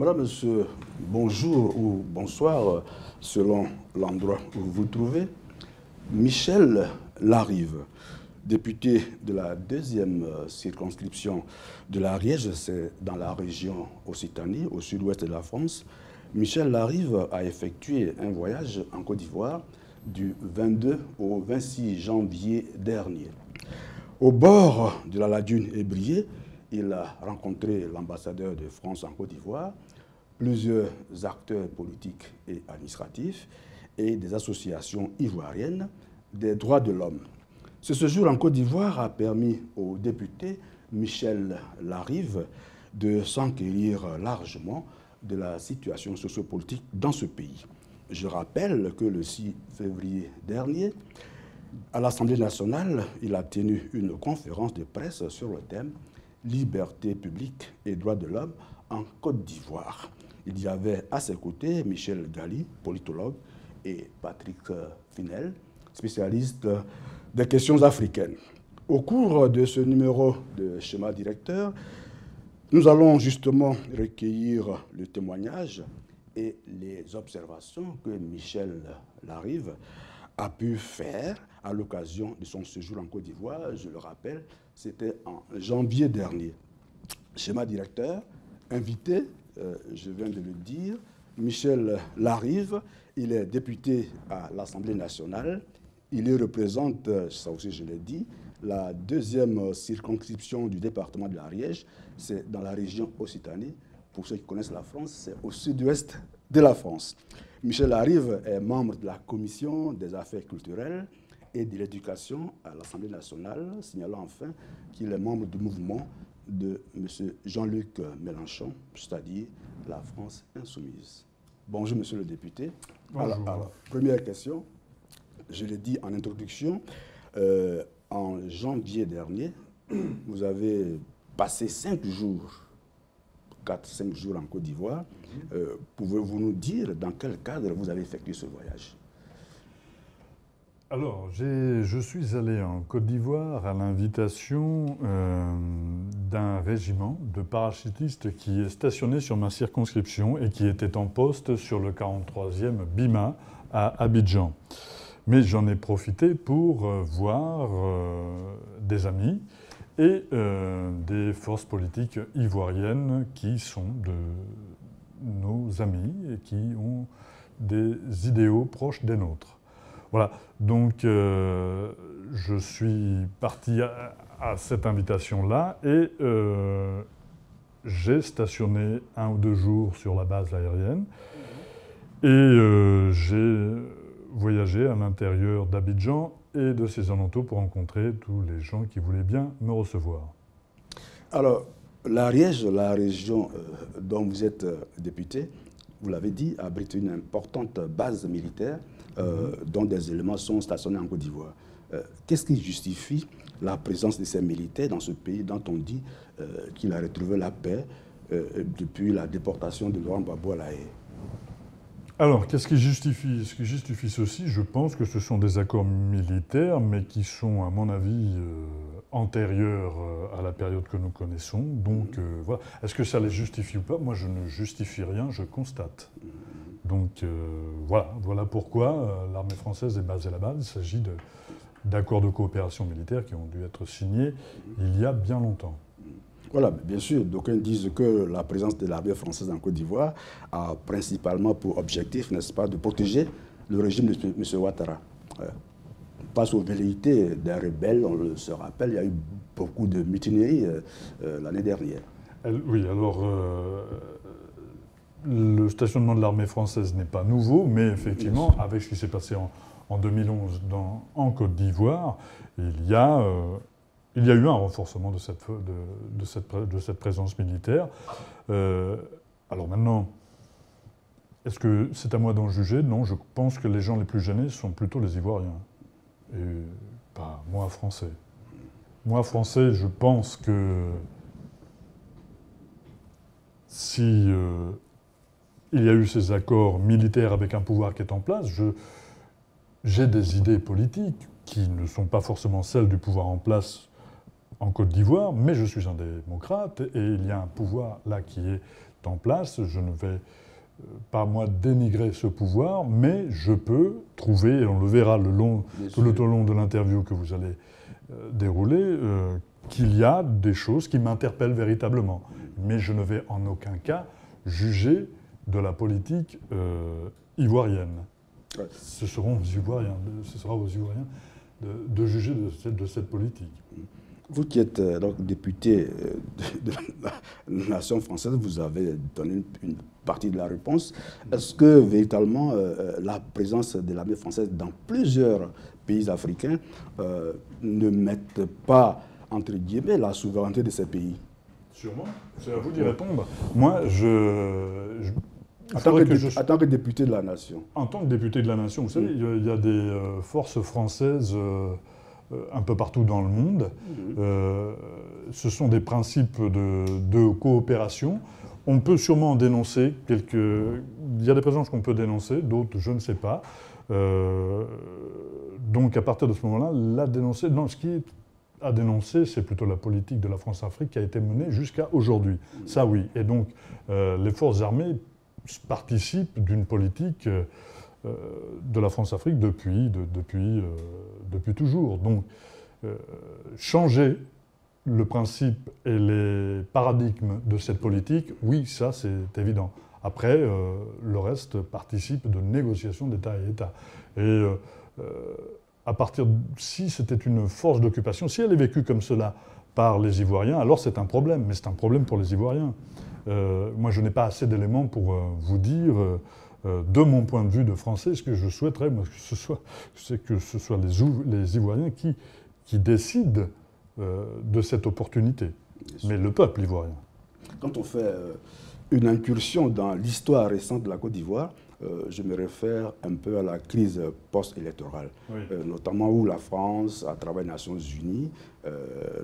Madame, Monsieur, bonjour ou bonsoir, selon l'endroit où vous vous trouvez. Michel Larive, député de la deuxième circonscription de l'Ariège, c'est dans la région Occitanie, au sud-ouest de la France. Michel Larive a effectué un voyage en Côte d'Ivoire du 22 au 26 janvier dernier. Au bord de la lagune Ébrié, il a rencontré l'ambassadeur de France en Côte d'Ivoire, plusieurs acteurs politiques et administratifs et des associations ivoiriennes des droits de l'homme. Ce séjour en Côte d'Ivoire a permis au député Michel Larive de s'enquérir largement de la situation sociopolitique dans ce pays. Je rappelle que le 6 février dernier, à l'Assemblée nationale, il a tenu une conférence de presse sur le thème « Liberté publique et droits de l'homme en Côte d'Ivoire ». Il y avait à ses côtés Michel Gali, politologue, et Patrick Finel, spécialiste des questions africaines. Au cours de ce numéro de schéma directeur, nous allons justement recueillir le témoignage et les observations que Michel Larive a pu faire à l'occasion de son séjour en Côte d'Ivoire. Je le rappelle, c'était en janvier dernier. Schéma directeur, invité, je viens de le dire, Michel Larive. Il est député à l'Assemblée nationale. Il y représente, ça aussi je l'ai dit, la deuxième circonscription du département de l'Ariège. C'est dans la région Occitanie. Pour ceux qui connaissent la France, c'est au sud-ouest de la France. Michel Larive est membre de la Commission des affaires culturelles et de l'éducation à l'Assemblée nationale, signalant enfin qu'il est membre du mouvement de M. Jean-Luc Mélenchon, c'est-à-dire la France insoumise. Bonjour, monsieur le député. Bonjour. Alors, première question, je l'ai dit en introduction, en janvier dernier, vous avez passé 5 jours, 4-5 jours en Côte d'Ivoire. Pouvez-vous nous dire dans quel cadre vous avez effectué ce voyage? Alors, je suis allé en Côte d'Ivoire à l'invitation d'un régiment de parachutistes qui est stationné sur ma circonscription et qui était en poste sur le 43e BIMA à Abidjan. Mais j'en ai profité pour voir des amis et des forces politiques ivoiriennes qui sont de nos amis et qui ont des idéaux proches des nôtres. Voilà, donc je suis parti à cette invitation-là et j'ai stationné 1 ou 2 jours sur la base aérienne et j'ai voyagé à l'intérieur d'Abidjan et de ses alentours pour rencontrer tous les gens qui voulaient bien me recevoir. Alors, l'Ariège, la région dont vous êtes député, vous l'avez dit, abrite une importante base militaire dont des éléments sont stationnés en Côte d'Ivoire. Qu'est-ce qui justifie la présence de ces militaires dans ce pays dont on dit qu'il a retrouvé la paix depuis la déportation de Laurent Gbagbo à La Haye? Alors, qu'est-ce qui justifie? Ce qui justifie ceci, je pense que ce sont des accords militaires, mais qui sont, à mon avis, antérieurs à la période que nous connaissons. Donc, voilà. Est-ce que ça les justifie ou pas? Moi, je ne justifie rien, je constate. Donc, voilà pourquoi l'armée française est basée là-bas. Il s'agit d'accords de coopération militaire qui ont dû être signés il y a bien longtemps. Voilà, bien sûr, d'aucuns disent que la présence de l'armée française en Côte d'Ivoire a principalement pour objectif, n'est-ce pas, de protéger le régime de M. Ouattara. Face aux velléités des rebelles, on se rappelle, il y a eu beaucoup de mutineries l'année dernière. Oui, alors le stationnement de l'armée française n'est pas nouveau, mais effectivement, avec ce qui s'est passé en 2011 en Côte d'Ivoire, il y a eu un renforcement de cette présence militaire. Alors maintenant, est-ce que c'est à moi d'en juger? Non, je pense que les gens les plus gênés sont plutôt les Ivoiriens. Et pas moi, Français. Moi, Français, je pense que si il y a eu ces accords militaires avec un pouvoir qui est en place, j'ai des idées politiques qui ne sont pas forcément celles du pouvoir en place en Côte d'Ivoire, mais je suis un démocrate et il y a un pouvoir là qui est en place. Je ne vais pas, moi, dénigrer ce pouvoir, mais je peux trouver, et on le verra tout le long de l'interview que vous allez dérouler, qu'il y a des choses qui m'interpellent véritablement. Mais je ne vais en aucun cas juger de la politique ivoirienne. Ouais. Ce sera aux Ivoiriens de juger de cette politique. Vous qui êtes donc député de la nation française, vous avez donné une partie de la réponse. Est-ce que véritablement la présence de l'armée française dans plusieurs pays africains ne mettent pas, entre guillemets, la souveraineté de ces pays? Sûrement. C'est à vous d'y répondre. Moi, en tant que député de la nation. En tant que député de la nation, vous savez, il y a des forces françaises un peu partout dans le monde. Ce sont des principes de coopération. On peut sûrement dénoncer quelques... Il y a des présences qu'on peut dénoncer, d'autres je ne sais pas. Donc à partir de ce moment-là, la dénoncer... Non, ce qui est à dénoncer, c'est plutôt la politique de la France-Afrique qui a été menée jusqu'à aujourd'hui. Ça oui. Et donc les forces armées participent d'une politique de la France-Afrique depuis toujours. Donc, changer le principe et les paradigmes de cette politique, oui, ça c'est évident. Après, le reste participe de négociations d'État à État. Et à partir si c'était une force d'occupation, si elle est vécue comme cela par les Ivoiriens, alors c'est un problème, mais c'est un problème pour les Ivoiriens. Moi, je n'ai pas assez d'éléments pour vous dire... de mon point de vue de Français, ce que je souhaiterais, moi, c'est que ce soit les Ivoiriens qui décident de cette opportunité. Mais le peuple ivoirien. Quand on fait une incursion dans l'histoire récente de la Côte d'Ivoire, je me réfère un peu à la crise post-électorale, oui. Notamment où la France, à travers les Nations Unies,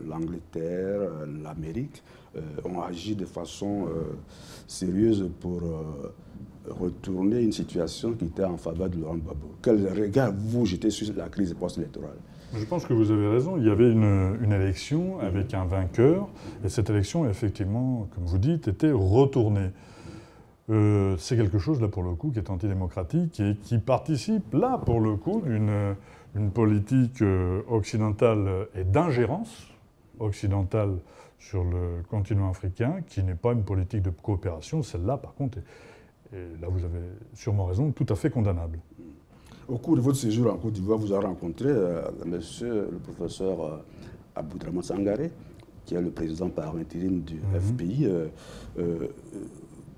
l'Angleterre, l'Amérique, ont agi de façon sérieuse pour retourner une situation qui était en faveur de Laurent Gbagbo. Quel regard vous jetez sur la crise post-électorale? Je pense que vous avez raison. Il y avait une élection avec un vainqueur, et cette élection, effectivement, comme vous dites, était retournée. C'est quelque chose, là, pour le coup, qui est antidémocratique et qui participe, là, pour le coup, d'une politique occidentale et d'ingérence occidentale sur le continent africain, qui n'est pas une politique de coopération. Celle-là, par contre, et là vous avez sûrement raison, tout à fait condamnable. Au cours de votre séjour en Côte d'Ivoire, vous avez rencontré monsieur le professeur Aboudraman Sangaré, qui est le président par intérim du FPI.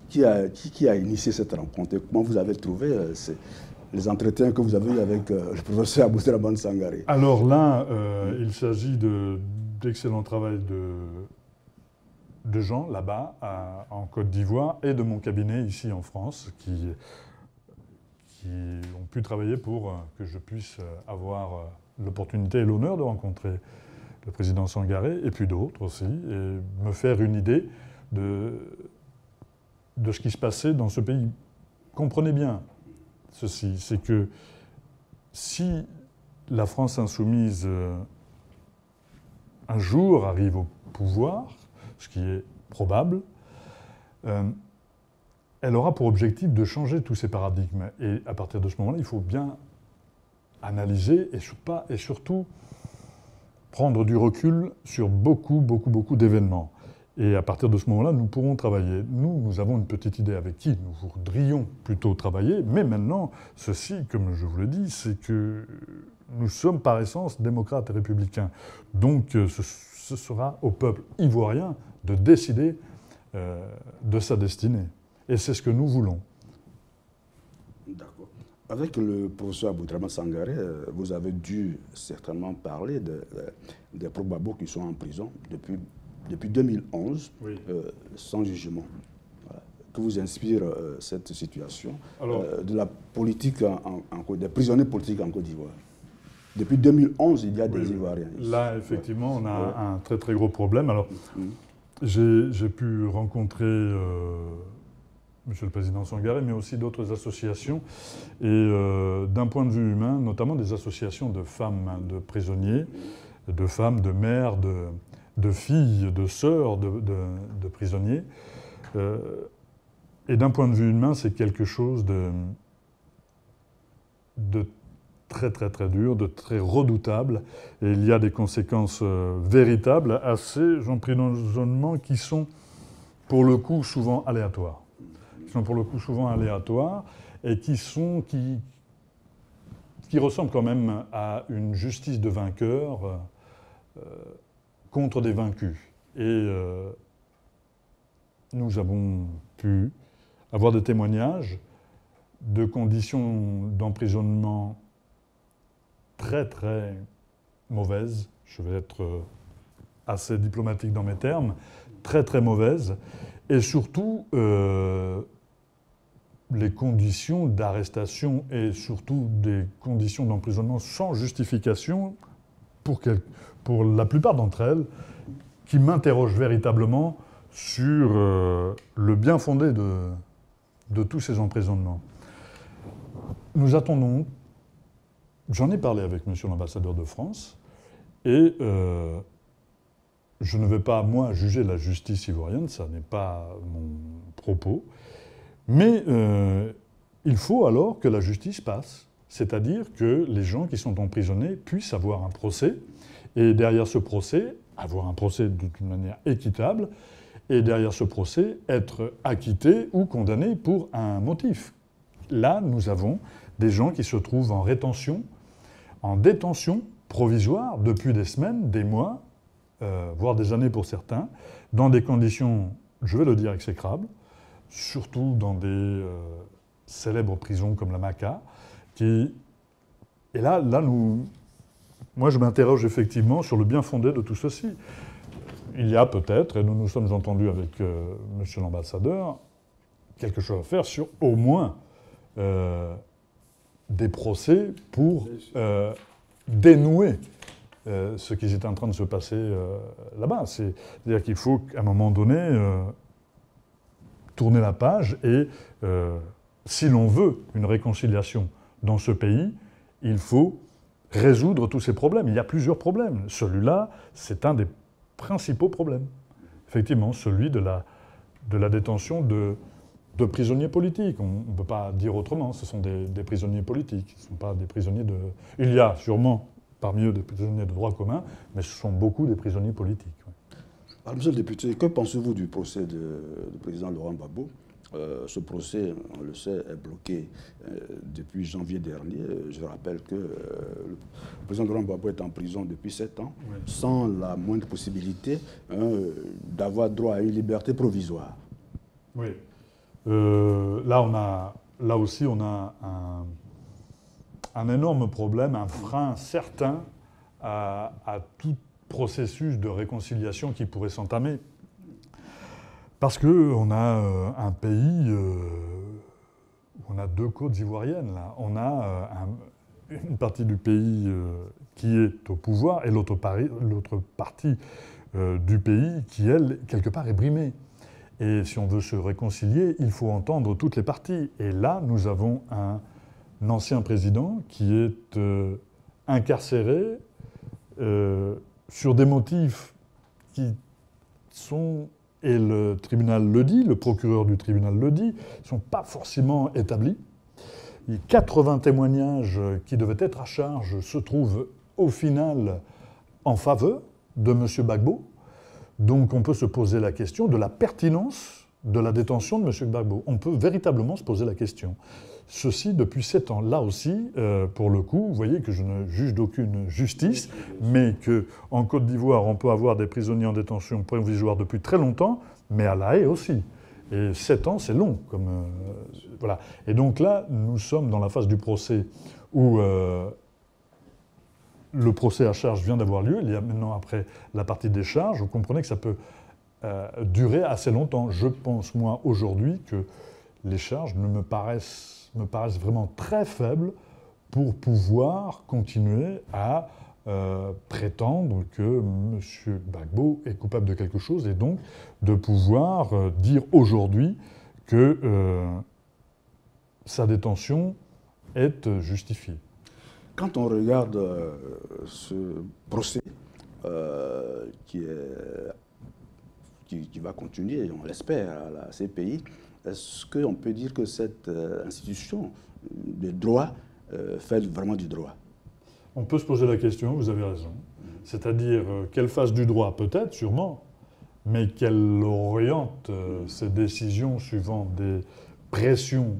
Qui a initié cette rencontre? Comment vous avez trouvé les entretiens que vous avez eus avec le professeur Aboudraman Sangaré? Alors là, il s'agit d'excellent travail de gens là-bas, en Côte d'Ivoire, et de mon cabinet ici en France, qui ont pu travailler pour que je puisse avoir l'opportunité et l'honneur de rencontrer le président Sangaré, et puis d'autres aussi, et me faire une idée de ce qui se passait dans ce pays. Comprenez bien ceci, c'est que si la France insoumise un jour arrive au pouvoir, ce qui est probable, elle aura pour objectif de changer tous ces paradigmes. Et à partir de ce moment-là, il faut bien analyser et surtout prendre du recul sur beaucoup d'événements. Et à partir de ce moment-là, nous pourrons travailler. Nous avons une petite idée avec qui nous voudrions plutôt travailler, mais maintenant, ceci, comme je vous le dis, c'est que nous sommes par essence démocrates et républicains. Donc ce sera au peuple ivoirien de décider de sa destinée. Et c'est ce que nous voulons. D'accord. Avec le professeur Aboudraman Sangaré, vous avez dû certainement parler des pro-Gbagbo qui sont en prison depuis 2011, oui. Sans jugement. Voilà. Que vous inspire cette situation? Alors, de la politique, des prisonniers politiques en Côte d'Ivoire? Depuis 2011, il y a des Ivoiriens ici. Là, effectivement, on a un très gros problème. Alors, j'ai pu rencontrer Monsieur le Président Sangaré, mais aussi d'autres associations. Et d'un point de vue humain, notamment des associations de femmes, de prisonniers, de femmes, de mères, de filles, de sœurs de prisonniers. Et d'un point de vue humain, c'est quelque chose de très très très dur, de très redoutable. Et il y a des conséquences véritables à ces emprisonnements qui sont pour le coup souvent aléatoires. Et qui ressemblent quand même à une justice de vainqueur contre des vaincus. Et nous avons pu avoir des témoignages de conditions d'emprisonnement très très mauvaises. Je vais être assez diplomatique dans mes termes, très très mauvaises. Et surtout, les conditions d'arrestation et surtout des conditions d'emprisonnement sans justification, pour la plupart d'entre elles, qui m'interrogent véritablement sur le bien fondé de tous ces emprisonnements. Nous attendons, j'en ai parlé avec monsieur l'ambassadeur de France, et je ne vais pas, moi, juger la justice ivoirienne, ça n'est pas mon propos, mais il faut alors que la justice passe, c'est-à-dire que les gens qui sont emprisonnés puissent avoir un procès, et derrière ce procès, avoir un procès d'une manière équitable, et derrière ce procès, être acquittés ou condamnés pour un motif. Là, nous avons des gens qui se trouvent en rétention, en détention provisoire depuis des semaines, des mois, voire des années pour certains, dans des conditions, je vais le dire, exécrables, surtout dans des célèbres prisons comme la Maca. Et là, moi, je m'interroge effectivement sur le bien fondé de tout ceci. Il y a peut-être, et nous nous sommes entendus avec monsieur l'ambassadeur, quelque chose à faire sur au moins des procès pour dénouer ce qui est en train de se passer là-bas. C'est-à-dire qu'il faut, qu'à un moment donné, tourner la page et, si l'on veut une réconciliation dans ce pays, il faut résoudre tous ces problèmes. Il y a plusieurs problèmes. Celui-là, c'est un des principaux problèmes. Effectivement, celui de la détention de prisonniers politiques. On ne peut pas dire autrement. Ce sont des prisonniers politiques. Ce ne sont pas des prisonniers de... Il y a sûrement parmi eux des prisonniers de droit commun, mais ce sont beaucoup des prisonniers politiques. Alors, monsieur le député, que pensez-vous du procès du président Laurent Gbagbo ? Ce procès, on le sait, est bloqué depuis janvier dernier. Je rappelle que le président Laurent Gbagbo est en prison depuis 7 ans, oui, sans la moindre possibilité d'avoir droit à une liberté provisoire. Oui. Là aussi, on a un énorme problème, un frein certain à tout processus de réconciliation qui pourrait s'entamer. Parce qu'on a un pays où on a deux côtes ivoiriennes. Là. On a une partie du pays qui est au pouvoir et l'autre partie du pays qui, elle, quelque part, est brimée. Et si on veut se réconcilier, il faut entendre toutes les parties. Et là, nous avons un ancien président qui est incarcéré sur des motifs qui sont... Et le tribunal le dit, le procureur du tribunal le dit, ne sont pas forcément établis. Il y a 80 témoignages qui devaient être à charge se trouvent au final en faveur de M. Gbagbo. Donc on peut se poser la question de la pertinence de la détention de M. Gbagbo. On peut véritablement se poser la question. Ceci depuis 7 ans. Là aussi, pour le coup, vous voyez que je ne juge d'aucune justice, mais qu'en Côte d'Ivoire, on peut avoir des prisonniers en détention provisoire depuis très longtemps, mais à La Haye aussi. Et 7 ans, c'est long. Voilà. Et donc là, nous sommes dans la phase du procès où le procès à charge vient d'avoir lieu. Il y a maintenant, après la partie des charges, vous comprenez que ça peut durer assez longtemps. Je pense, moi, aujourd'hui, que les charges me paraissent vraiment très faibles pour pouvoir continuer à prétendre que M. Gbagbo est coupable de quelque chose et donc de pouvoir dire aujourd'hui que sa détention est justifiée. Quand on regarde ce procès qui va continuer, on l'espère, à la CPI, est-ce qu'on peut dire que cette institution de droit fait vraiment du droit? On peut se poser la question, vous avez raison. C'est-à-dire qu'elle fasse du droit, peut-être, sûrement, mais qu'elle oriente ses décisions suivant des pressions,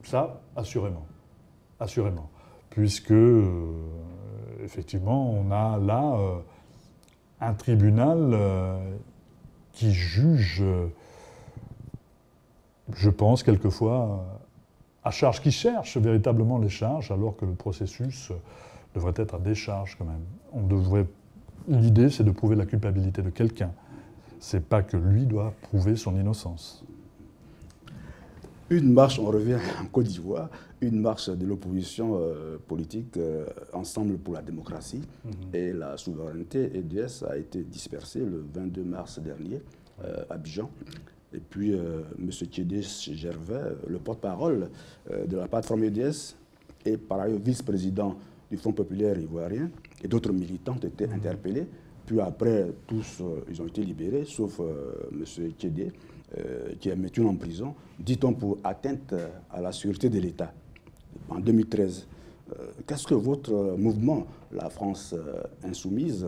ça, assurément. Assurément. Puisque, effectivement, on a là un tribunal qui juge, je pense, quelquefois, à charge, qui cherche véritablement les charges, alors que le processus devrait être à décharge quand même. L'idée, c'est de prouver la culpabilité de quelqu'un. C'est pas que lui doit prouver son innocence. Une marche, on revient en Côte d'Ivoire, une marche de l'opposition politique Ensemble pour la démocratie et la souveraineté EDS a été dispersée le 22 mars dernier à Abidjan. Et puis, M. Tchédé Gervais, le porte-parole de la plateforme EDS et par ailleurs vice-président du Front populaire ivoirien, et d'autres militants étaient interpellés. Puis après, tous, ils ont été libérés, sauf M. Tchédé, qui est maintenant en prison, dit-on pour atteinte à la sûreté de l'État, en 2013. Qu'est-ce que votre mouvement, la France insoumise,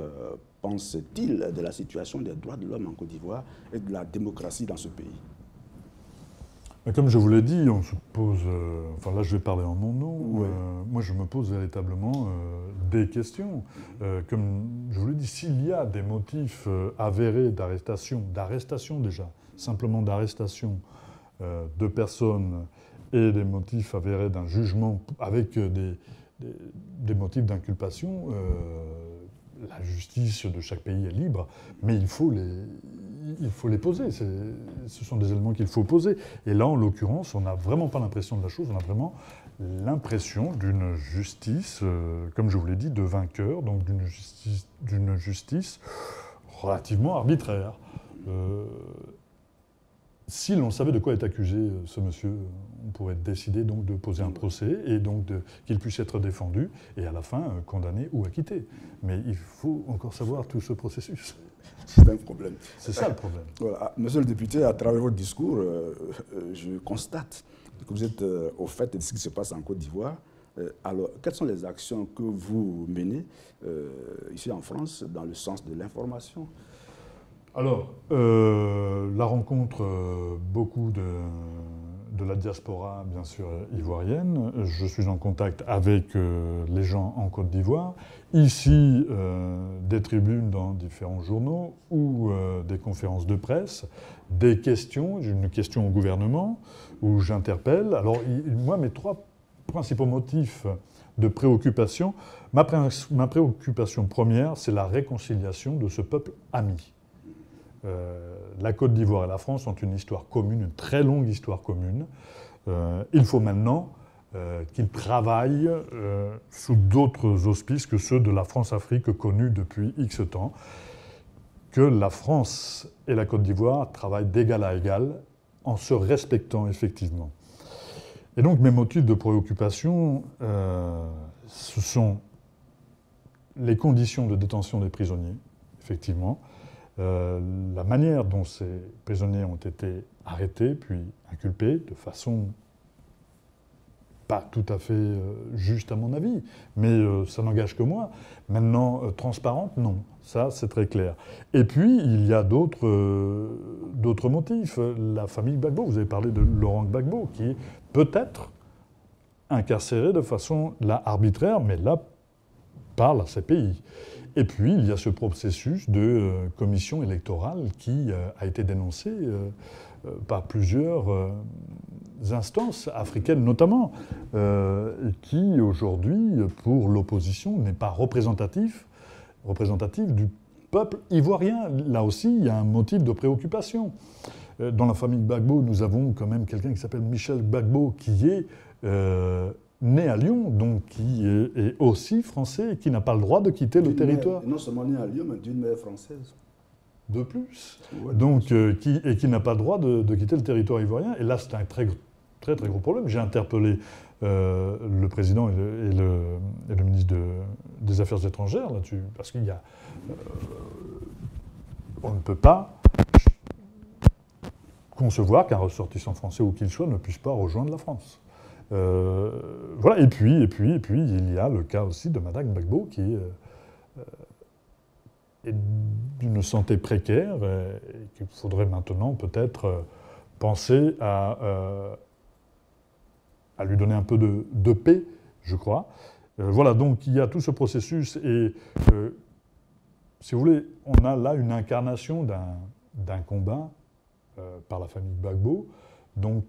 pense-t-il de la situation des droits de l'homme en Côte d'Ivoire et de la démocratie dans ce pays? Mais comme je vous l'ai dit, on se pose... enfin là, je vais parler en mon nom. Oui. Moi, je me pose véritablement des questions. Comme je vous l'ai dit, s'il y a des motifs avérés d'arrestation déjà, simplement d'arrestation de personnes et des motifs avérés d'un jugement avec des motifs d'inculpation, la justice de chaque pays est libre, mais il faut les poser. Ce sont des éléments qu'il faut poser. Et là, en l'occurrence, on n'a vraiment pas l'impression de la chose, on a vraiment l'impression d'une justice, comme je vous l'ai dit, de vainqueur, donc d'une justice relativement arbitraire. Si l'on savait de quoi est accusé ce monsieur, on pourrait décider donc de poser un procès et donc qu'il puisse être défendu et à la fin condamné ou acquitté. Mais il faut encore savoir tout ce processus. C'est un problème. C'est ça le problème. Voilà. Monsieur le député, à travers votre discours, je constate que vous êtes au fait de ce qui se passe en Côte d'Ivoire. Alors, quelles sont les actions que vous menez ici en France dans le sens de l'information? Alors, la rencontre, beaucoup de la diaspora, bien sûr, ivoirienne. Je suis en contact avec les gens en Côte d'Ivoire. Ici, des tribunes dans différents journaux ou des conférences de presse, des questions, j'ai une question au gouvernement où j'interpelle. Alors, moi, mes trois principaux motifs de préoccupation, ma préoccupation première, c'est la réconciliation de ce peuple ami. La Côte d'Ivoire et la France ont une histoire commune, une très longue histoire commune. Il faut maintenant qu'ils travaillent sous d'autres auspices que ceux de la France-Afrique connue depuis X temps, que la France et la Côte d'Ivoire travaillent d'égal à égal en se respectant effectivement. Et donc mes motifs de préoccupation, ce sont les conditions de détention des prisonniers, effectivement, la manière dont ces prisonniers ont été arrêtés puis inculpés de façon pas tout à fait juste à mon avis, mais ça n'engage que moi. Maintenant, transparente, non. Ça, c'est très clair. Et puis, il y a d'autres motifs. La famille Gbagbo, vous avez parlé de Laurent Gbagbo, qui est peut-être incarcéré de façon là arbitraire, mais là, par la CPI. Et puis, il y a ce processus de commission électorale qui a été dénoncé par plusieurs instances africaines notamment, qui aujourd'hui, pour l'opposition, n'est pas représentatif du peuple ivoirien. Là aussi, il y a un motif de préoccupation. Dans la famille Gbagbo, nous avons quand même quelqu'un qui s'appelle Michel Gbagbo, qui est né à Lyon, donc qui est aussi français et qui n'a pas le droit de quitter le territoire. Non seulement né à Lyon, mais d'une mère française. De plus. Ouais, donc, qui n'a pas le droit de quitter le territoire ivoirien. Et là, c'est un très très très gros problème. J'ai interpellé le président et le ministre des Affaires étrangères là-dessus, parce qu'il y a... on ne peut pas concevoir qu'un ressortissant français, où qu'il soit, ne puisse pas rejoindre la France. Voilà. Et puis, il y a le cas aussi de Mme Gbagbo qui est d'une santé précaire et qu'il faudrait maintenant peut-être penser à lui donner un peu de paix, je crois. Voilà, donc il y a tout ce processus et, si vous voulez, on a là une incarnation d'un combat par la famille Gbagbo. Donc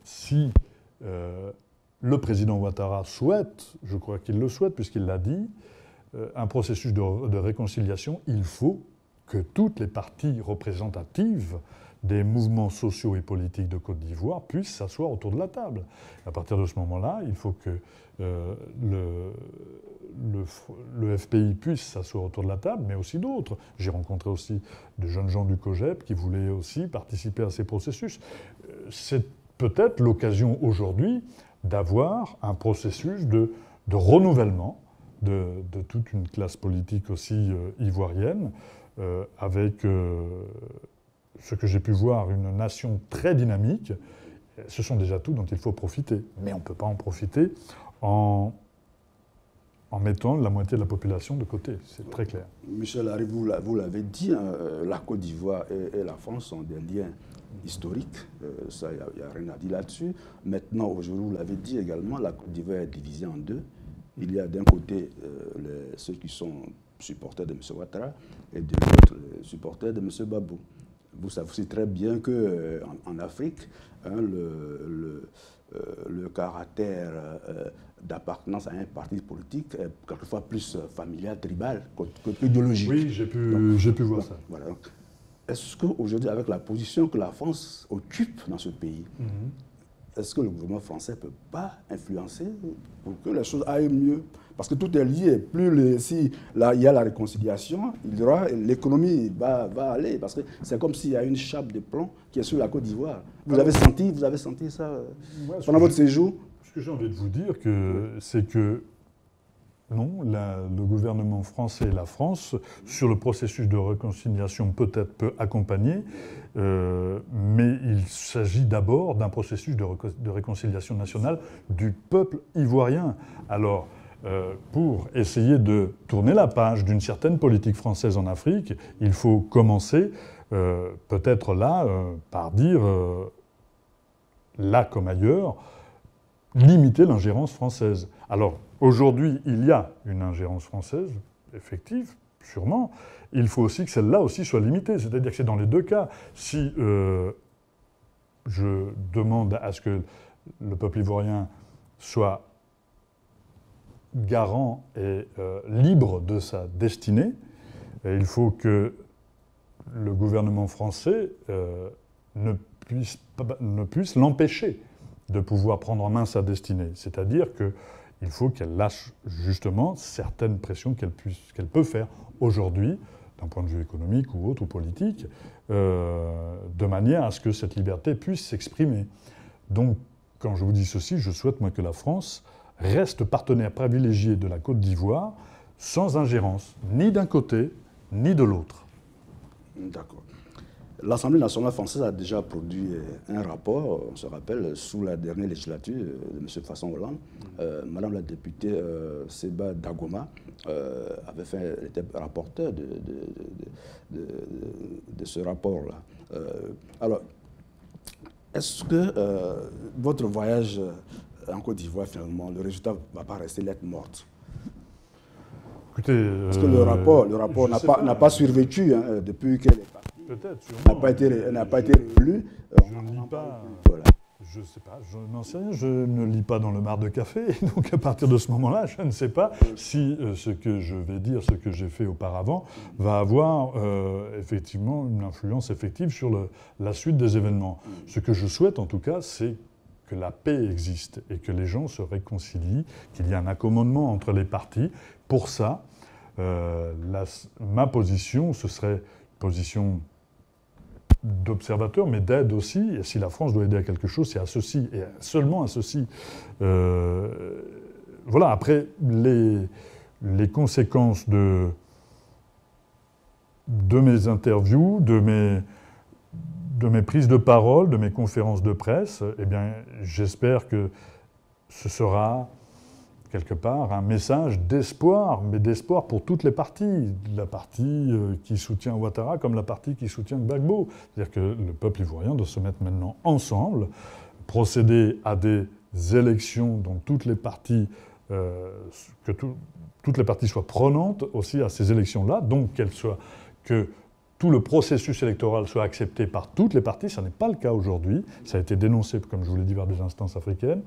si le président Ouattara souhaite, je crois qu'il le souhaite puisqu'il l'a dit, un processus de réconciliation, il faut que toutes les parties représentatives des mouvements sociaux et politiques de Côte d'Ivoire puissent s'asseoir autour de la table. À partir de ce moment-là, il faut que le FPI puisse s'asseoir autour de la table, mais aussi d'autres. J'ai rencontré aussi de jeunes gens du COGEP qui voulaient aussi participer à ces processus. C'est peut-être l'occasion aujourd'hui d'avoir un processus de renouvellement de toute une classe politique aussi ivoirienne, avec ce que j'ai pu voir, une nation très dynamique. Ce sont des atouts dont il faut profiter. Mais on ne peut pas en profiter en mettant la moitié de la population de côté. C'est très clair. Michel Larrive, vous l'avez dit, hein, la Côte d'Ivoire et la France ont des liens historiques. Ça, il n'y a rien à dire là-dessus. Maintenant, aujourd'hui, vous l'avez dit également, la Côte d'Ivoire est divisée en deux. Il y a d'un côté ceux qui sont supporters de M. Ouattara et de l'autre supporters de M. Gbagbo. Vous savez très bien qu'en Afrique, hein, le caractère d'appartenance à un parti politique est quelquefois plus familial, tribal que idéologique. Oui, j'ai pu voir ça. Voilà. Est-ce qu'aujourd'hui, avec la position que la France occupe dans ce pays, est-ce que le gouvernement français ne peut pas influencer pour que les choses aillent mieux? Parce que tout est lié. Si là, il y a la réconciliation, l'économie va aller. Parce que c'est comme s'il y a une chape de plomb qui est sur la Côte d'Ivoire. Vous avez senti ça pendant votre séjour? Ce que j'ai envie de vous dire, c'est que non, le gouvernement français et la France, sur le processus de réconciliation, peut-être peut accompagner, mais il s'agit d'abord d'un processus de réconciliation nationale du peuple ivoirien. Alors, pour essayer de tourner la page d'une certaine politique française en Afrique, il faut commencer, peut-être là, par dire, là comme ailleurs, limiter l'ingérence française. Alors, aujourd'hui, il y a une ingérence française, effective, sûrement. Il faut aussi que celle-là aussi soit limitée. C'est-à-dire que c'est dans les deux cas. Si je demande à ce que le peuple ivoirien soit garant et libre de sa destinée, il faut que le gouvernement français ne puisse l'empêcher de pouvoir prendre en main sa destinée. C'est-à-dire qu'il faut qu'elle lâche justement certaines pressions qu'elle peut faire aujourd'hui, d'un point de vue économique ou autre, ou politique, de manière à ce que cette liberté puisse s'exprimer. Donc, quand je vous dis ceci, je souhaite, moi, que la France reste partenaire privilégié de la Côte d'Ivoire, sans ingérence, ni d'un côté, ni de l'autre. D'accord. L'Assemblée nationale française a déjà produit un rapport, on se rappelle, sous la dernière législature de M. Fasson Hollande. Madame la députée Seba Dagoma était rapporteur de ce rapport-là. Alors, est-ce que votre voyage en Côte d'Ivoire, finalement, le résultat ne va pas rester lettre morte? Écoutez, parce que le rapport n'a pas survécu hein, depuis qu'elle est partie. Peut-être, sûrement. N'a pas été relu. Je ne lis pas. Voilà. Je ne sais pas, je n'en sais rien. Je ne lis pas dans le mar de café. Donc à partir de ce moment-là, je ne sais pas si ce que je vais dire, ce que j'ai fait auparavant, va avoir effectivement une influence effective sur la suite des événements. Ce que je souhaite en tout cas, c'est que la paix existe et que les gens se réconcilient, qu'il y ait un accommodement entre les parties. Pour ça, ma position, ce serait une position d'observateur, mais d'aide aussi. Et si la France doit aider à quelque chose, c'est à ceci, et seulement à ceci. Voilà, après, les conséquences de mes interviews, de mes prises de parole, de mes conférences de presse, eh bien, j'espère que ce sera quelque part un message d'espoir, mais d'espoir pour toutes les parties. La partie qui soutient Ouattara comme la partie qui soutient Gbagbo. C'est-à-dire que le peuple ivoirien doit se mettre maintenant ensemble, procéder à des élections dont toutes les parties, toutes les parties soient prenantes aussi à ces élections-là, donc que tout le processus électoral soit accepté par toutes les parties. Ça n'est pas le cas aujourd'hui. Ça a été dénoncé, comme je vous l'ai dit, par des instances africaines.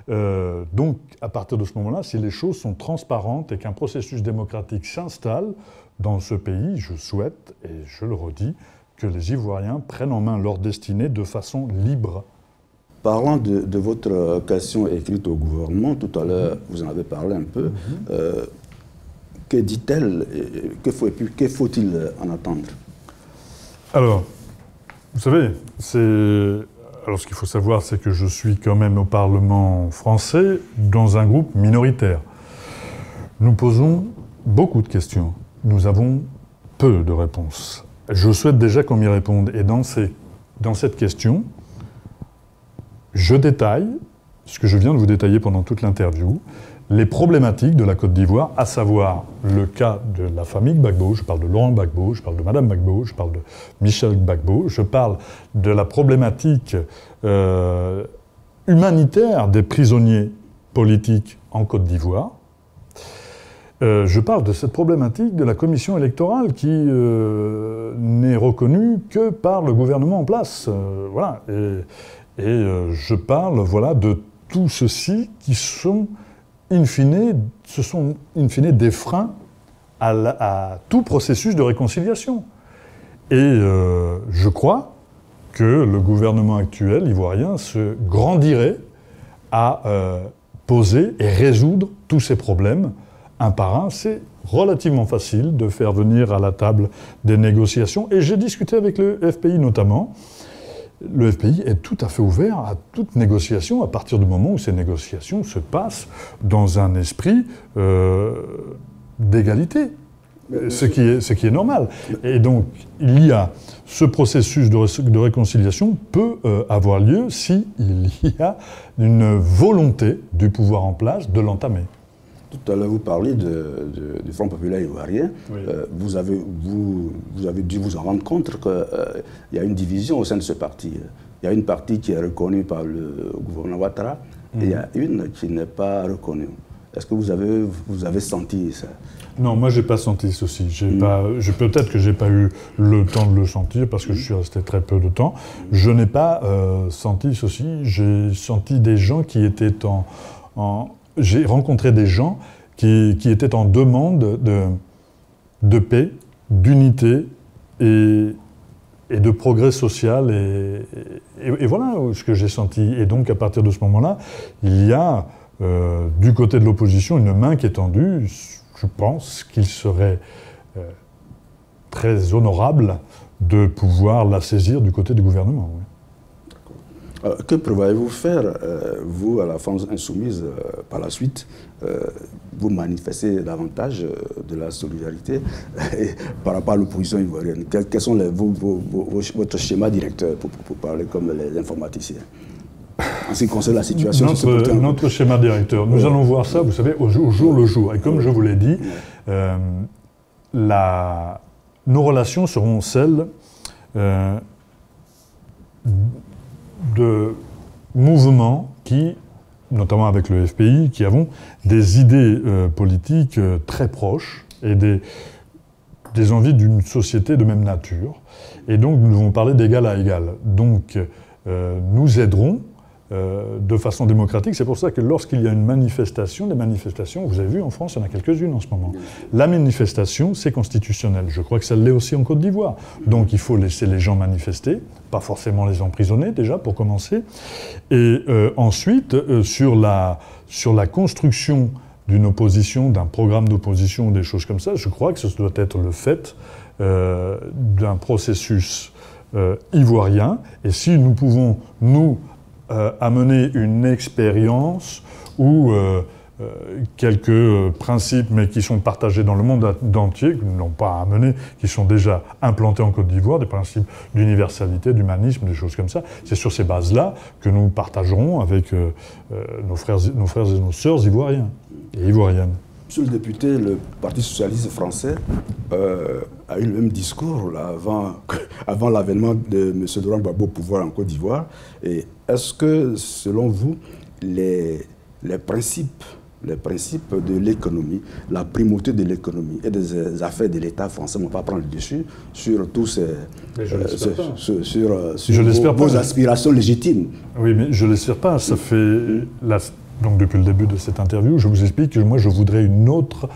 Donc, à partir de ce moment-là, si les choses sont transparentes et qu'un processus démocratique s'installe dans ce pays, je souhaite, et je le redis, que les Ivoiriens prennent en main leur destinée de façon libre. Parlant de votre question écrite au gouvernement, tout à l'heure, vous en avez parlé un peu. Que dit-elle? Que faut-il en attendre? Alors, vous savez, alors, ce qu'il faut savoir, c'est que je suis quand même au Parlement français dans un groupe minoritaire. Nous posons beaucoup de questions. Nous avons peu de réponses. Je souhaite déjà qu'on m'y réponde. Et dans cette question, je détaille, ce que je viens de vous détailler pendant toute l'interview, les problématiques de la Côte d'Ivoire, à savoir le cas de la famille Gbagbo, je parle de Laurent Gbagbo, je parle de Madame Gbagbo, je parle de Michel Gbagbo, je parle de la problématique humanitaire des prisonniers politiques en Côte d'Ivoire. Je parle de cette problématique de la commission électorale qui n'est reconnue que par le gouvernement en place. Voilà. Et je parle voilà, de tout ceci qui sont ce sont in fine des freins à tout processus de réconciliation. Et je crois que le gouvernement actuel ivoirien se grandirait à poser et résoudre tous ces problèmes un par un. C'est relativement facile de faire venir à la table des négociations. Et j'ai discuté avec le FPI notamment. Le FPI est tout à fait ouvert à toute négociation à partir du moment où ces négociations se passent dans un esprit d'égalité, ce qui est normal. Et donc, il y a ce processus de réconciliation peut avoir lieu s'il y a une volonté du pouvoir en place de l'entamer. Tout à l'heure, vous parliez du Front populaire ivoirien. Oui. Vous avez dû vous en rendre compte qu'il y a une division au sein de ce parti. Il y a une partie qui est reconnue par le gouvernement Ouattara et il y a une qui n'est pas reconnue. Est-ce que vous avez senti ça? Non, moi, je n'ai pas senti ceci. Peut-être que je n'ai pas eu le temps de le sentir parce que je suis resté très peu de temps. Je n'ai pas senti ceci. J'ai senti des gens qui étaient J'ai rencontré des gens qui étaient en demande de paix, d'unité et de progrès social. Et voilà ce que j'ai senti. Et donc, à partir de ce moment-là, il y a, du côté de l'opposition, une main qui est tendue. Je pense qu'il serait très honorable de pouvoir la saisir du côté du gouvernement. Oui. Que prévoyez-vous faire, vous, à la France insoumise, par la suite? Vous manifestez davantage de la solidarité par rapport à l'opposition ivoirienne. Quels sont votre schéma directeur pour parler comme les informaticiens? En ce qui concerne la situation notre schéma directeur, nous allons voir ça, vous savez, au jour le jour. Et comme je vous l'ai dit, nos relations seront celles de mouvements qui, notamment avec le FPI, qui avons des idées politiques très proches et des envies d'une société de même nature. Et donc, nous devons parler d'égal à égal. Donc, nous aiderons de façon démocratique. C'est pour ça que lorsqu'il y a une manifestation, des manifestations, vous avez vu en France, il y en a quelques-unes en ce moment. La manifestation, c'est constitutionnel. Je crois que ça l'est aussi en Côte d'Ivoire. Donc il faut laisser les gens manifester, pas forcément les emprisonner déjà, pour commencer. Et ensuite, sur la construction d'une opposition, d'un programme d'opposition, des choses comme ça, je crois que ce doit être le fait d'un processus ivoirien. Et si nous pouvons, nous, amener une expérience ou quelques principes, mais qui sont partagés dans le monde entier, qui n'ont pas à amener, qui sont déjà implantés en Côte d'Ivoire, des principes d'universalité, d'humanisme, des choses comme ça. C'est sur ces bases-là que nous partagerons avec nos frères et nos sœurs ivoiriens et ivoiriennes. Monsieur le député, le Parti socialiste français a eu le même discours là, avant l'avènement de M. Laurent Gbagbo au pouvoir en Côte d'Ivoire. Et est-ce que, selon vous, les principes de l'économie, la primauté de l'économie et des affaires de l'État français ne vont pas prendre le dessus sur tous ces, sur vos aspirations légitimes? Oui, mais je ne l'espère pas. Ça fait... Donc depuis le début de cette interview, je vous explique que moi je voudrais une autre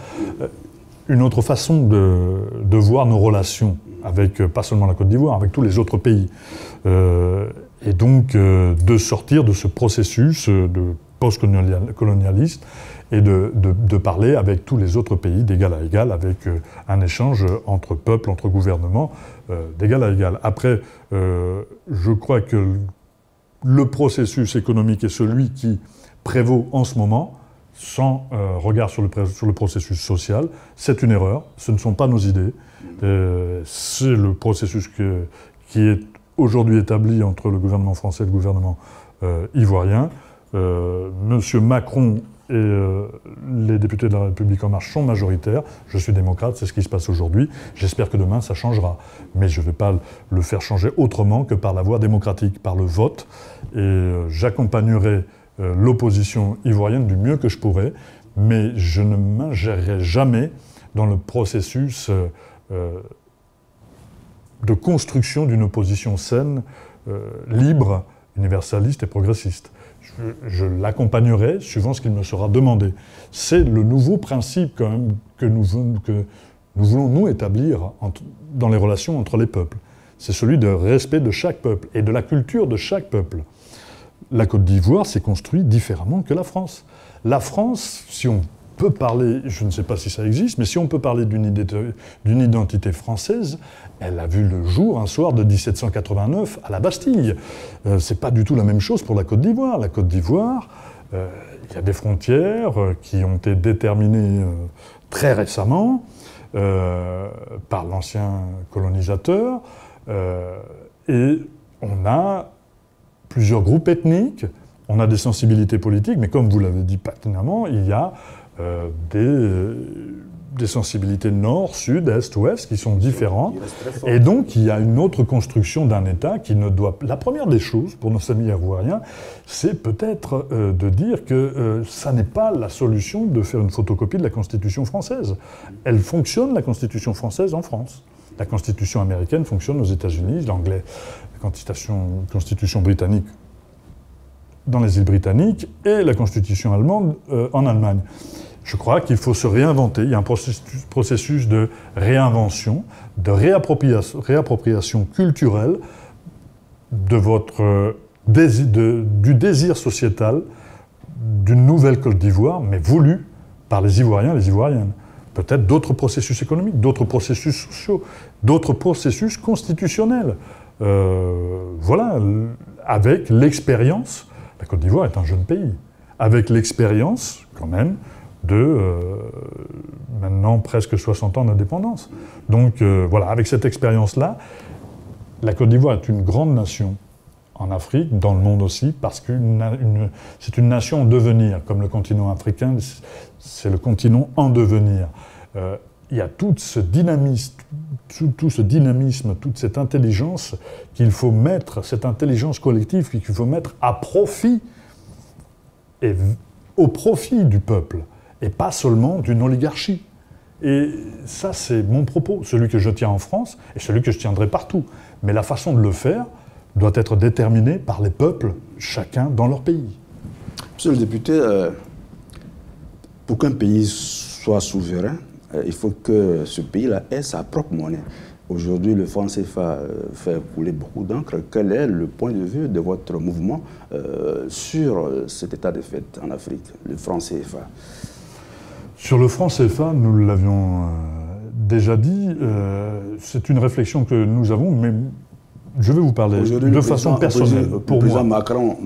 façon de voir nos relations avec pas seulement la Côte d'Ivoire, avec tous les autres pays. Et donc de sortir de ce processus de post-colonialiste et de parler avec tous les autres pays d'égal à égal, avec un échange entre peuples, entre gouvernements, d'égal à égal. Après, je crois que le processus économique est celui qui prévaut en ce moment, sans regard sur le processus social. C'est une erreur, ce ne sont pas nos idées. C'est le processus qui est aujourd'hui établi entre le gouvernement français et le gouvernement ivoirien. Monsieur Macron et les députés de la République En Marche sont majoritaires. Je suis démocrate, c'est ce qui se passe aujourd'hui. J'espère que demain, ça changera. Mais je ne vais pas le faire changer autrement que par la voie démocratique, par le vote. Et j'accompagnerai l'opposition ivoirienne du mieux que je pourrais, mais je ne m'ingérerai jamais dans le processus de construction d'une opposition saine, libre, universaliste et progressiste. Je l'accompagnerai suivant ce qu'il me sera demandé. C'est le nouveau principe quand même que nous voulons nous établir dans les relations entre les peuples. C'est celui de respect de chaque peuple et de la culture de chaque peuple. La Côte d'Ivoire s'est construite différemment que la France. La France, si on peut parler, je ne sais pas si ça existe, mais si on peut parler d'une identité française, elle a vu le jour un soir de 1789 à la Bastille. C'est pas du tout la même chose pour la Côte d'Ivoire. La Côte d'Ivoire, il y a des frontières qui ont été déterminées très récemment par l'ancien colonisateur, et on a plusieurs groupes ethniques, on a des sensibilités politiques, mais comme vous l'avez dit pertinemment, il y a des sensibilités nord, sud, est, ouest qui sont différentes. Et donc, il y a une autre construction d'un État qui ne doit... La première des choses, pour nos amis ivoiriens, c'est peut-être de dire que ça n'est pas la solution de faire une photocopie de la Constitution française. Elle fonctionne, la Constitution française, en France. La Constitution américaine fonctionne aux États-Unis, l'anglais, la Constitution britannique dans les îles britanniques et la Constitution allemande en Allemagne. Je crois qu'il faut se réinventer. Il y a un processus de réinvention, de réappropriation culturelle de du désir sociétal d'une nouvelle Côte d'Ivoire, mais voulue par les Ivoiriens et les Ivoiriennes. Peut-être d'autres processus économiques, d'autres processus sociaux, d'autres processus constitutionnels. Voilà, avec l'expérience, la Côte d'Ivoire est un jeune pays, avec l'expérience, quand même, de maintenant presque 60 ans d'indépendance. Donc voilà, avec cette expérience-là, la Côte d'Ivoire est une grande nation en Afrique, dans le monde aussi, parce que c'est une nation en devenir, comme le continent africain, c'est le continent en devenir. Il y a tout ce dynamisme, toute cette intelligence qu'il faut mettre, cette intelligence collective qu'il faut mettre à profit, et au profit du peuple, et pas seulement d'une oligarchie. Et ça, c'est mon propos, celui que je tiens en France, et celui que je tiendrai partout. Mais la façon de le faire doit être déterminée par les peuples, chacun dans leur pays. Monsieur le député, pour qu'un pays soit souverain, il faut que ce pays-là ait sa propre monnaie. Aujourd'hui, le franc CFA fait couler beaucoup d'encre. Quel est le point de vue de votre mouvement sur cet état de fait en Afrique, le franc CFA? Sur le franc CFA, nous l'avions déjà dit, c'est une réflexion que nous avons, mais je vais vous parler de façon personnelle. Le président Macron,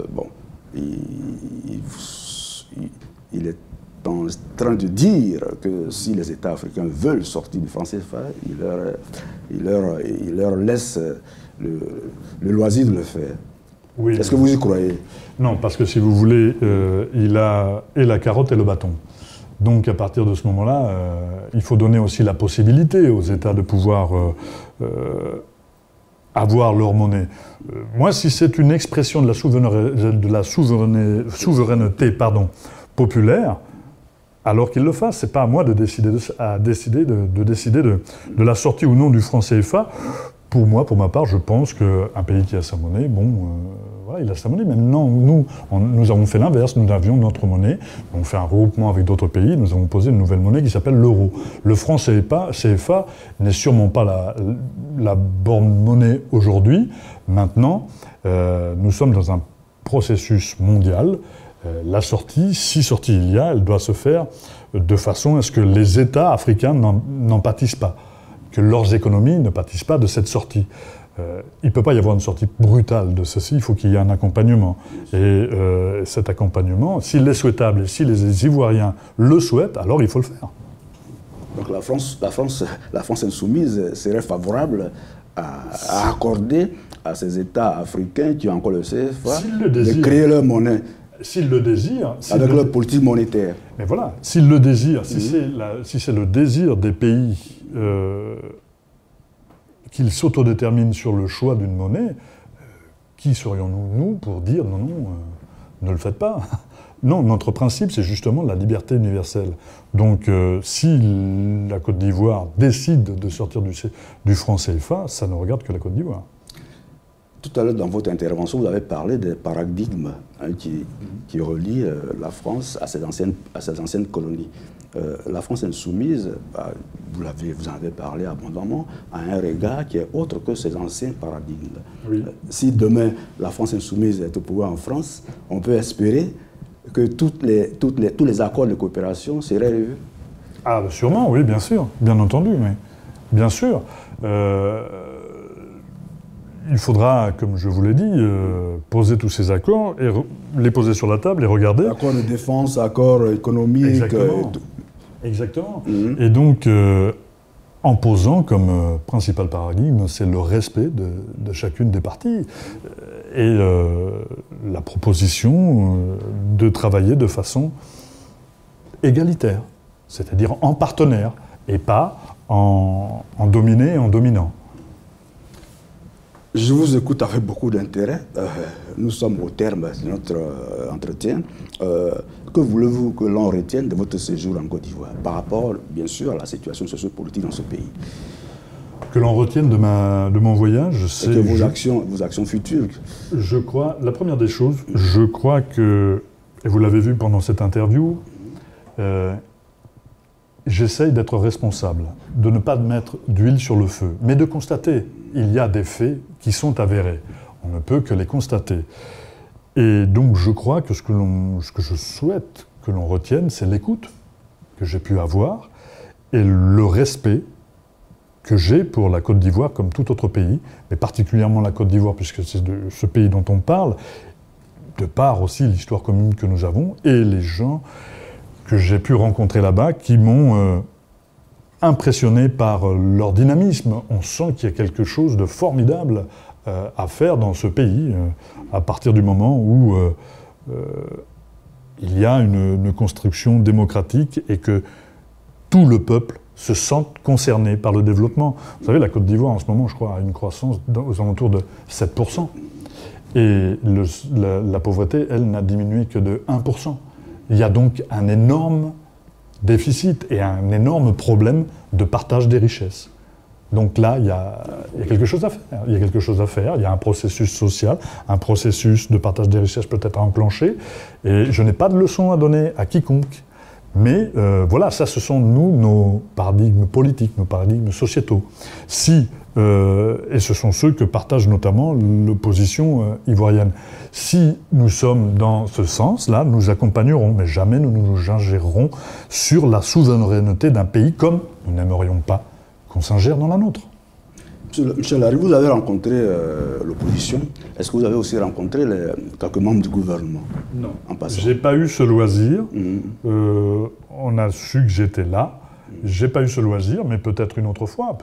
bon, il est en train de dire que si les États africains veulent sortir du franc CFA, il leur laisse le loisir de le faire. Oui. Est-ce que vous y croyez? Non, parce que si vous voulez, il a et la carotte et le bâton. Donc à partir de ce moment-là, il faut donner aussi la possibilité aux États de pouvoir avoir leur monnaie. Moi, si c'est une expression de la souveraineté populaire, alors qu'ils le fassent. C'est pas à moi de décider de la sortie ou non du franc CFA. Pour moi, pour ma part, je pense qu'un pays qui a sa monnaie, voilà, il a sa monnaie. Maintenant, nous avons fait l'inverse. Nous avions notre monnaie. On fait un regroupement avec d'autres pays. Nous avons posé une nouvelle monnaie qui s'appelle l'euro. Le franc CFA n'est sûrement pas la bonne monnaie aujourd'hui. Maintenant, nous sommes dans un processus mondial. La sortie, si sortie il y a, elle doit se faire de façon à ce que les États africains n'en pâtissent pas, que leurs économies ne pâtissent pas de cette sortie. Il ne peut pas y avoir une sortie brutale de ceci, il faut qu'il y ait un accompagnement. Et cet accompagnement, s'il est souhaitable et si les Ivoiriens le souhaitent, alors il faut le faire. Donc la France insoumise serait favorable à accorder à ces États africains qui ont encore le CFA de créer leur monnaie. S'ils le désirent... Avec leur politique monétaire. Mais voilà, s'ils le désirent, si c'est le désir des pays qu'ils s'autodéterminent sur le choix d'une monnaie, qui serions-nous, nous, pour dire non, ne le faites pas? Non, notre principe, c'est justement la liberté universelle. Donc, si la Côte d'Ivoire décide de sortir du franc CFA, ça ne regarde que la Côte d'Ivoire. Tout à l'heure, dans votre intervention, vous avez parlé des paradigmes qui relient la France à ses anciennes colonies. La France insoumise, vous en avez parlé abondamment, a un regard qui est autre que ces anciens paradigmes. Oui. Si demain, la France insoumise est au pouvoir en France, on peut espérer que tous les accords de coopération seraient revus. Ah, sûrement, oui, bien sûr, bien entendu, mais bien sûr. Il faudra, comme je vous l'ai dit, poser tous ces accords, et les poser sur la table et regarder. Accords de défense, accords économiques. Exactement. Exactement. Et donc, en posant comme principal paradigme, c'est le respect de chacune des parties. Et la proposition de travailler de façon égalitaire, c'est-à-dire en partenaire, et pas en dominé et en dominant. Je vous écoute avec beaucoup d'intérêt. Nous sommes au terme de notre entretien. Que voulez-vous que l'on retienne de votre séjour en Côte d'Ivoire par rapport, bien sûr, à la situation sociopolitique dans ce pays? Que l'on retienne de mon voyage, c'est... vos actions futures. Je crois, la première des choses, je crois que, et vous l'avez vu pendant cette interview, j'essaye d'être responsable, de ne pas mettre d'huile sur le feu, mais de constater. Il y a des faits qui sont avérés. On ne peut que les constater. Et donc je crois que ce que je souhaite que l'on retienne, c'est l'écoute que j'ai pu avoir et le respect que j'ai pour la Côte d'Ivoire comme tout autre pays, mais particulièrement la Côte d'Ivoire, puisque c'est de ce pays dont on parle, de par aussi l'histoire commune que nous avons et les gens que j'ai pu rencontrer là-bas qui m'ont impressionné par leur dynamisme. On sent qu'il y a quelque chose de formidable à faire dans ce pays à partir du moment où il y a une construction démocratique et que tout le peuple se sent concerné par le développement. Vous savez, la Côte d'Ivoire, en ce moment, je crois, a une croissance aux alentours de 7%. Et la pauvreté, elle, n'a diminué que de 1%. Il y a donc un énorme déficit et un énorme problème de partage des richesses. Donc là, il y a quelque chose à faire. Il y a quelque chose à faire. Il y a un processus social, un processus de partage des richesses peut-être à enclencher. Et je n'ai pas de leçon à donner à quiconque. Mais voilà, ça, ce sont nos paradigmes politiques, nos paradigmes sociétaux. Et ce sont ceux que partage notamment l'opposition ivoirienne. Si nous sommes dans ce sens-là, nous accompagnerons, mais jamais nous nous ingérerons sur la souveraineté d'un pays comme nous n'aimerions pas qu'on s'ingère dans la nôtre. Michel Larive, vous avez rencontré l'opposition. Est-ce que vous avez aussi rencontré quelques membres du gouvernement? Non. En passant. J'ai pas eu ce loisir. On a su que j'étais là. J'ai pas eu ce loisir, mais peut-être une autre fois,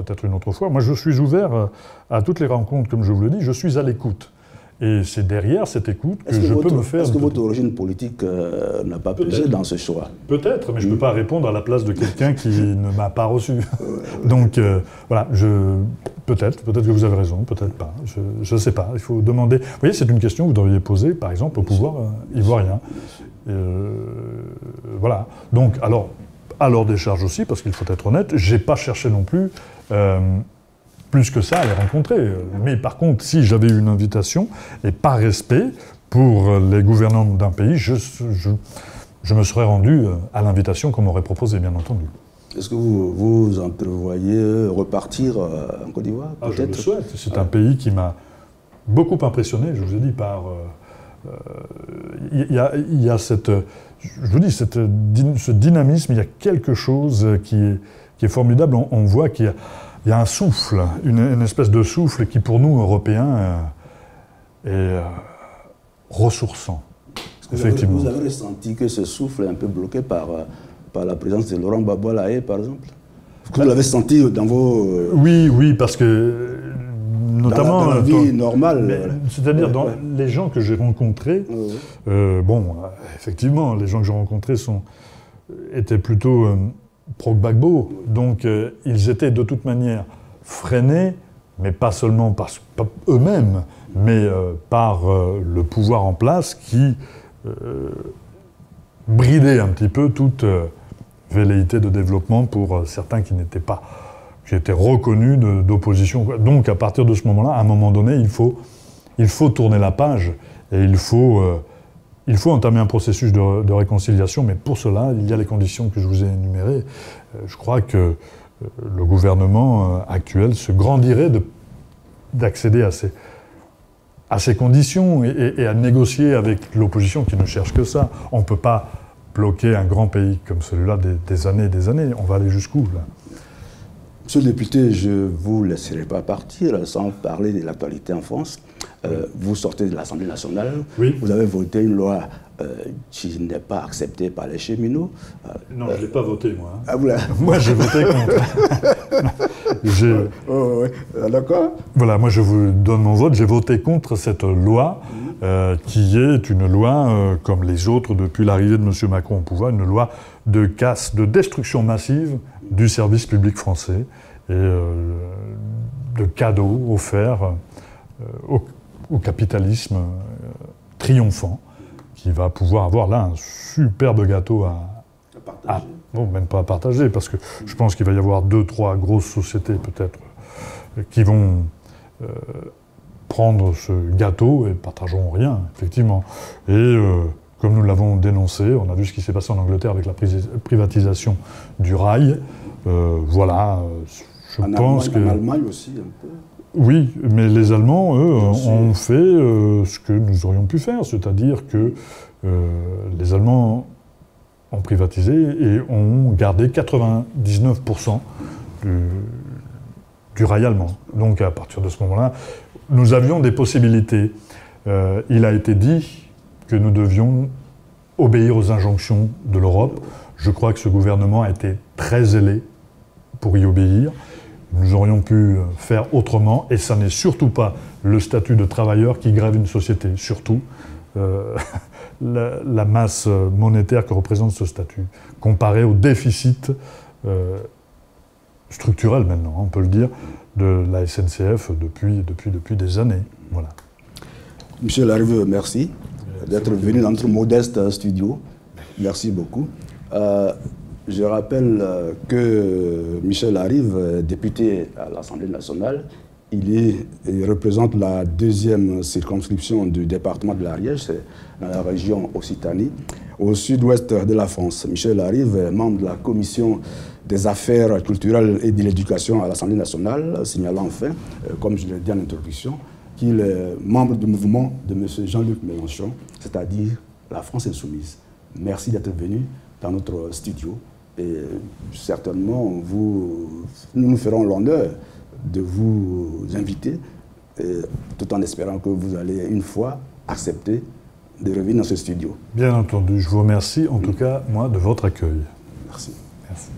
Moi, je suis ouvert à toutes les rencontres, comme je vous le dis. Je suis à l'écoute. Et c'est derrière cette écoute que je peux me faire... Est-ce que votre origine politique n'a pas pesé dans ce choix? Peut-être, mais je ne peux pas répondre à la place de quelqu'un qui ne m'a pas reçu. Donc, voilà, peut-être que vous avez raison, peut-être pas. Je ne sais pas, il faut demander... Vous voyez, c'est une question que vous devriez poser, par exemple, au pouvoir ivoirien. Voilà. Donc, alors, à leur décharge aussi, parce qu'il faut être honnête, je n'ai pas cherché non plus... plus que ça à les rencontrer. Mais par contre, si j'avais eu une invitation, et par respect pour les gouvernants d'un pays, je me serais rendu à l'invitation qu'on m'aurait proposée, bien entendu. Est-ce que vous entrevoyez repartir en Côte d'Ivoire? Je le souhaite. C'est un pays qui m'a beaucoup impressionné, je vous ai dit, par... Il y a cette... Je vous dis, ce dynamisme, il y a quelque chose qui est formidable. On voit qu'il y a un souffle, une espèce de souffle qui, pour nous, Européens, est ressourçant. Effectivement. Vous avez ressenti que ce souffle est un peu bloqué par la présence de Laurent Gbagbo Laye, par exemple? Est-ce que vous l'avez senti dans vos... Oui, parce que, notamment... Dans la vie normale. C'est-à-dire, dans les gens que j'ai rencontrés, effectivement, les gens que j'ai rencontrés étaient plutôt... pro-Gbagbo, donc ils étaient de toute manière freinés, mais pas seulement par eux-mêmes, mais par le pouvoir en place qui bridait un petit peu toute velléité de développement pour certains qui étaient reconnus d'opposition. Donc à partir de ce moment-là, à un moment donné, il faut tourner la page et il faut entamer un processus de réconciliation, mais pour cela, il y a les conditions que je vous ai énumérées. Je crois que le gouvernement actuel se grandirait d'accéder à ces conditions et à négocier avec l'opposition qui ne cherche que ça. On ne peut pas bloquer un grand pays comme celui-là des années et des années. On va aller jusqu'où, là? Monsieur le député, je ne vous laisserai pas partir sans parler de l'actualité en France. Vous sortez de l'Assemblée nationale, oui. Vous avez voté une loi qui n'est pas acceptée par les cheminots. Non, je ne l'ai pas voté, moi. Ah, vous moi, j'ai voté contre. D'accord. Voilà, moi, je vous donne mon vote. J'ai voté contre cette loi, qui est une loi, comme les autres depuis l'arrivée de M. Macron au pouvoir, une loi de casse, de destruction massive du service public français et de cadeaux offerts au capitalisme triomphant, qui va pouvoir avoir là un superbe gâteau à partager. Bon, même pas à partager, parce que je pense qu'il va y avoir 2-3 grosses sociétés peut-être qui vont prendre ce gâteau et partageront rien, effectivement. Et comme nous l'avons dénoncé, on a vu ce qui s'est passé en Angleterre avec la privatisation du rail. Voilà, je pense que... En Allemagne aussi, un peu. Oui, mais les Allemands, eux, ont fait ce que nous aurions pu faire, c'est-à-dire que les Allemands ont privatisé et ont gardé 99% du rail allemand. Donc à partir de ce moment-là, nous avions des possibilités. Il a été dit que nous devions obéir aux injonctions de l'Europe. Je crois que ce gouvernement a été très zélé pour y obéir. Nous aurions pu faire autrement, et ça n'est surtout pas le statut de travailleur qui grève une société, surtout la masse monétaire que représente ce statut, comparé au déficit structurel maintenant, on peut le dire, de la SNCF depuis des années. Voilà. Monsieur Larive, merci d'être venu dans notre modeste studio. Merci beaucoup. Je rappelle que Michel Larive, député à l'Assemblée nationale, il représente la 2e circonscription du département de l'Ariège, c'est dans la région Occitanie, au sud-ouest de la France. Michel Larive est membre de la commission des affaires culturelles et de l'éducation à l'Assemblée nationale, signalant enfin, comme je l'ai dit en introduction, qu'il est membre du mouvement de M. Jean-Luc Mélenchon, c'est-à-dire la France insoumise. Merci d'être venu dans notre studio. Et certainement, nous nous ferons l'honneur de vous inviter, tout en espérant que vous allez une fois accepter de revenir dans ce studio. Bien entendu, je vous remercie en tout cas, moi, de votre accueil. Merci. Merci.